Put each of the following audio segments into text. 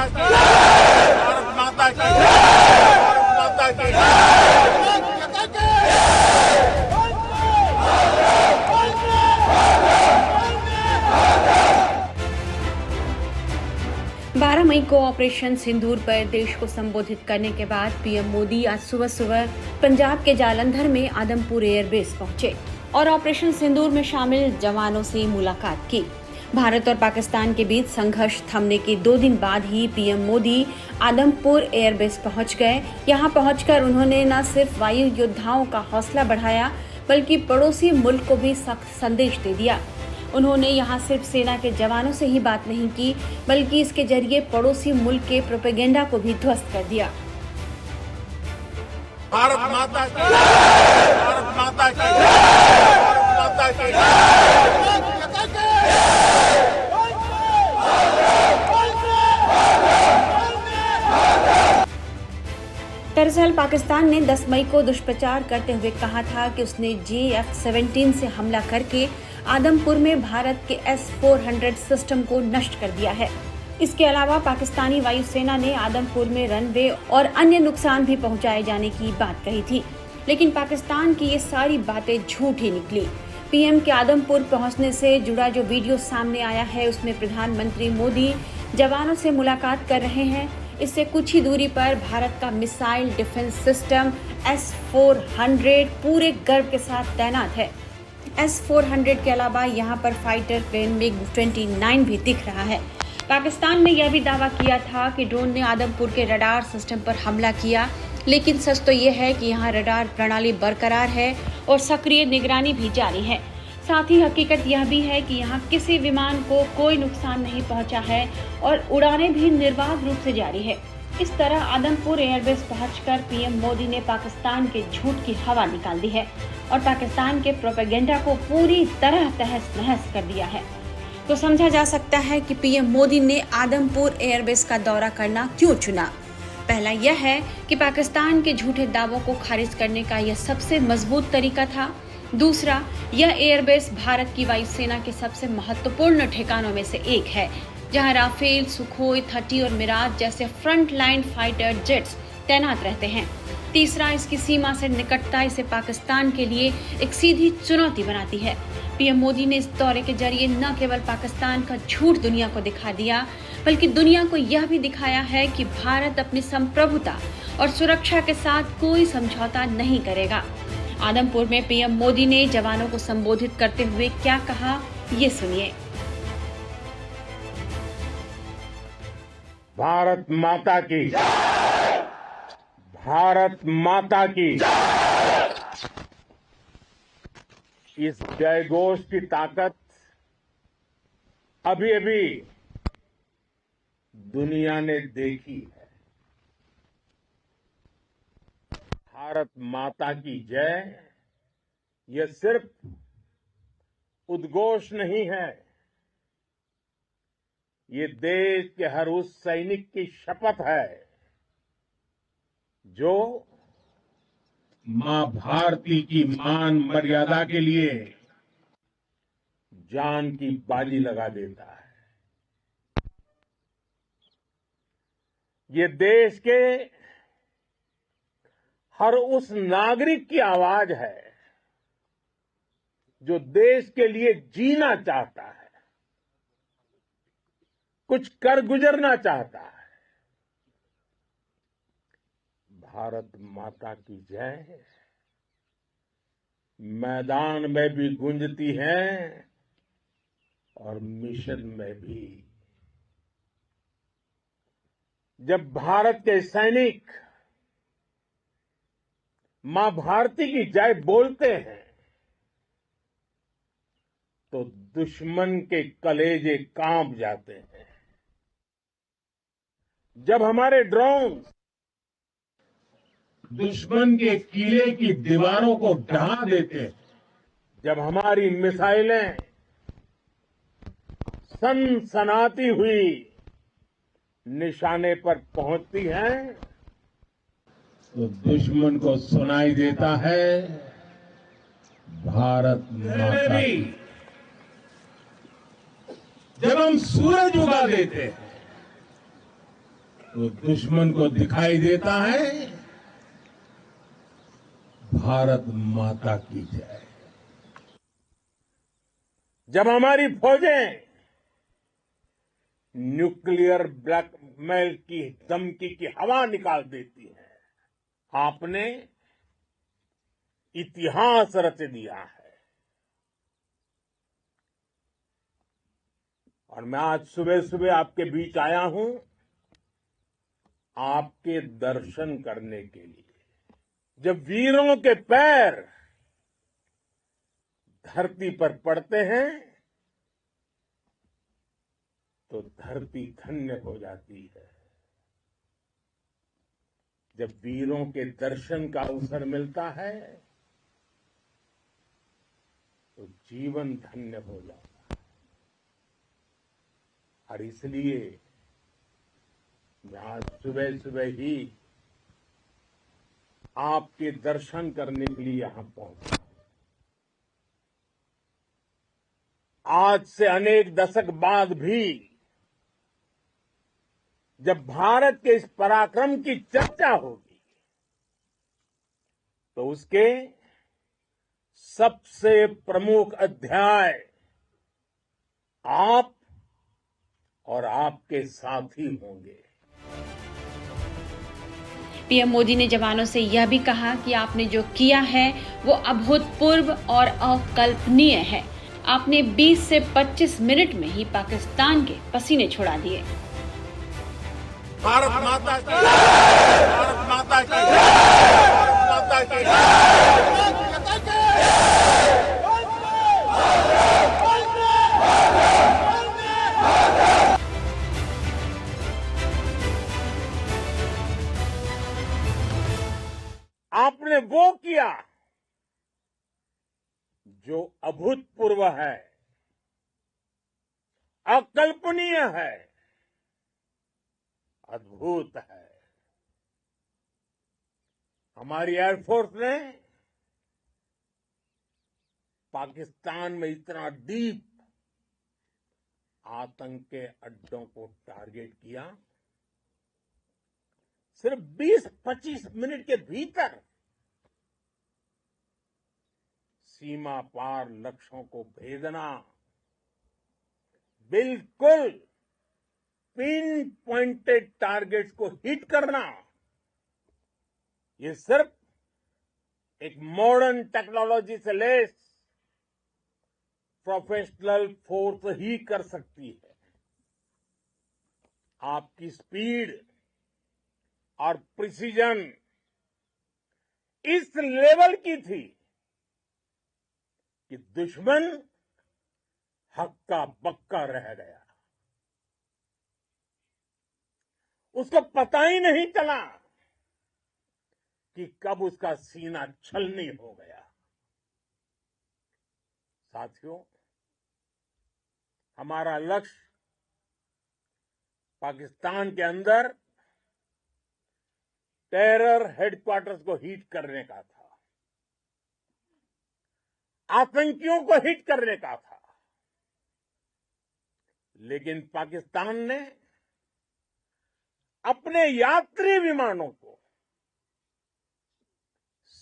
की जय, भारत माता की जय, भारत माता की जय। 12 मई को ऑपरेशन सिंदूर पर देश को संबोधित करने के बाद पीएम मोदी आज सुबह सुबह पंजाब के जालंधर में आदमपुर एयरबेस पहुंचे और ऑपरेशन सिंदूर में शामिल जवानों से मुलाकात की। भारत और पाकिस्तान के बीच संघर्ष थमने के 2 दिन बाद ही पीएम मोदी आदमपुर एयरबेस पहुंच गए। यहां पहुंचकर उन्होंने न सिर्फ वायु योद्धाओं का हौसला बढ़ाया बल्कि पड़ोसी मुल्क को भी सख्त संदेश दे दिया। उन्होंने यहां सिर्फ सेना के जवानों से ही बात नहीं की बल्कि इसके जरिए पड़ोसी मुल्क के प्रोपेगेंडा को भी ध्वस्त कर दिया। भारत माता की जय, भारत माता की जय, भारत माता की जय। दरअसल पाकिस्तान ने 10 मई को दुष्प्रचार करते हुए कहा था कि उसने JF-17 से हमला करके आदमपुर में भारत के S-400 सिस्टम को नष्ट कर दिया है। इसके अलावा पाकिस्तानी वायुसेना ने आदमपुर में रनवे और अन्य नुकसान भी पहुंचाए जाने की बात कही थी, लेकिन पाकिस्तान की ये सारी बातें झूठ ही निकली। पीएम के आदमपुर पहुंचने से जुड़ा जो वीडियो सामने आया है उसमें प्रधानमंत्री मोदी जवानों से मुलाकात कर रहे हैं। इससे कुछ ही दूरी पर भारत का मिसाइल डिफेंस सिस्टम S-400 पूरे गर्व के साथ तैनात है। S-400 के अलावा यहां पर फाइटर प्लेन MiG-29 भी दिख रहा है। पाकिस्तान ने यह भी दावा किया था कि ड्रोन ने आदमपुर के रडार सिस्टम पर हमला किया, लेकिन सच तो यह है कि यहां रडार प्रणाली बरकरार है और सक्रिय निगरानी भी जारी है। साथ ही हकीकत यह भी है कि यहां किसी विमान को कोई नुकसान नहीं पहुंचा है और उड़ानें भी निर्बाध रूप से जारी है। इस तरह आदमपुर एयरबेस पहुंचकर पीएम मोदी ने पाकिस्तान के झूठ की हवा निकाल दी है और पाकिस्तान के प्रोपेगेंडा को पूरी तरह तहस नहस कर दिया है। तो समझा जा सकता है कि पीएम मोदी ने आदमपुर एयरबेस का दौरा करना क्यों चुना। पहला यह है कि पाकिस्तान के झूठे दावों को खारिज करने का यह सबसे मजबूत तरीका था। दूसरा, यह एयरबेस भारत की वायुसेना के सबसे महत्वपूर्ण ठिकानों में से एक है, जहां राफेल, सुखोई 30 और मिराज जैसे फ्रंट लाइन फाइटर जेट्स तैनात रहते हैं। तीसरा, इसकी सीमा से निकटता इसे पाकिस्तान के लिए एक सीधी चुनौती बनाती है। पीएम मोदी ने इस दौरे के जरिए न केवल पाकिस्तान का झूठ दुनिया को दिखा दिया बल्कि दुनिया को यह भी दिखाया है कि भारत अपनी संप्रभुता और सुरक्षा के साथ कोई समझौता नहीं करेगा। आदमपुर में पीएम मोदी ने जवानों को संबोधित करते हुए क्या कहा, ये सुनिए। भारत माता की जय, भारत माता की जय। इस जयघोष की ताकत अभी अभी दुनिया ने देखी है। भारत माता की जय यह सिर्फ उद्घोष नहीं है, ये देश के हर उस सैनिक की शपथ है जो मां भारती की मान मर्यादा के लिए जान की बाजी लगा देता है। ये देश के हर उस नागरिक की आवाज है जो देश के लिए जीना चाहता है, कुछ कर गुजरना चाहता है। भारत माता की जय मैदान में भी गूंजती है और मिशन में भी। जब भारत के सैनिक मां भारती की जय बोलते हैं तो दुश्मन के कलेजे कांप जाते हैं। जब हमारे ड्रोन दुश्मन के किले की दीवारों को ढहा देते हैं, जब हमारी मिसाइलें सनसनाती हुई निशाने पर पहुंचती हैं तो दुश्मन को सुनाई देता है भारत माता की। जब हम सूरज उगा देते हैं तो दुश्मन को दिखाई देता है भारत माता की जय। जब हमारी फौजें न्यूक्लियर ब्लैकमेल की धमकी की हवा निकाल देती है, आपने इतिहास रच दिया है। और मैं आज सुबह सुबह आपके बीच आया हूं आपके दर्शन करने के लिए। जब वीरों के पैर धरती पर पड़ते हैं तो धरती धन्य हो जाती है। जब वीरों के दर्शन का अवसर मिलता है तो जीवन धन्य हो जाता है। और इसलिए मैं आज सुबह सुबह ही आपके दर्शन करने के लिए यहां पहुंचा। आज से अनेक दशक बाद भी जब भारत के इस पराक्रम की चर्चा होगी तो उसके सबसे प्रमुख अध्याय आप और आपके साथी होंगे। पीएम मोदी ने जवानों से यह भी कहा कि आपने जो किया है वो अभूतपूर्व और अकल्पनीय है। आपने 20 से 25 मिनट में ही पाकिस्तान के पसीने छुड़ा दिए। भारत माता की जय, भारत माता की जय, भारत माता की जय। आपने वो किया जो अभूतपूर्व है, अकल्पनीय है, अद्भुत है। हमारी एयरफोर्स ने पाकिस्तान में इतना डीप आतंक के अड्डों को टारगेट किया, सिर्फ 20-25 मिनट के भीतर सीमा पार लक्ष्यों को भेदना, बिल्कुल पिन पॉइंटेड टारगेट्स को हिट करना, ये सिर्फ एक मॉडर्न टेक्नोलॉजी से लेस प्रोफेशनल फोर्स ही कर सकती है। आपकी स्पीड और प्रिसीजन इस लेवल की थी कि दुश्मन हक्का बक्का रह गया। उसको पता ही नहीं चला कि कब उसका सीना छलनी हो गया। साथियों, हमारा लक्ष्य पाकिस्तान के अंदर टेरर हेडक्वार्टर्स को हिट करने का था, आतंकियों को हिट करने का था। लेकिन पाकिस्तान ने अपने यात्री विमानों को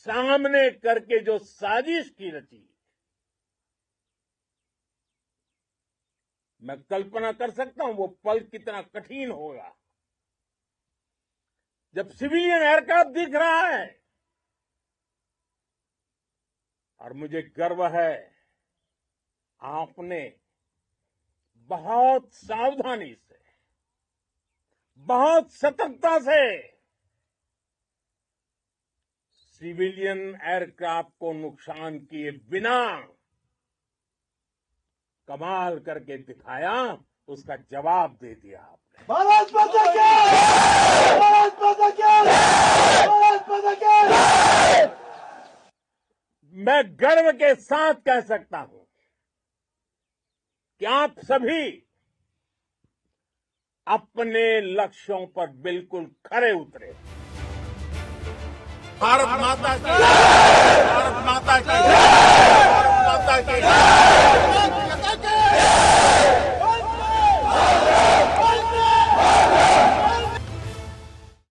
सामने करके जो साजिश की रची, मैं कल्पना कर सकता हूं वो पल कितना कठिन होगा जब सिविलियन एयरक्राफ्ट दिख रहा है। और मुझे गर्व है, आपने बहुत सावधानी से, बहुत सतर्कता से सिविलियन एयरक्राफ्ट को नुकसान किए बिना कमाल करके दिखाया, उसका जवाब दे दिया आपने। भारत माता की जय! भारत माता की जय! भारत माता की जय! मैं गर्व के साथ कह सकता हूं कि आप सभी अपने लक्ष्यों पर बिल्कुल खरे उतरे। भारत माता की जय! भारत माता की जय! भारत माता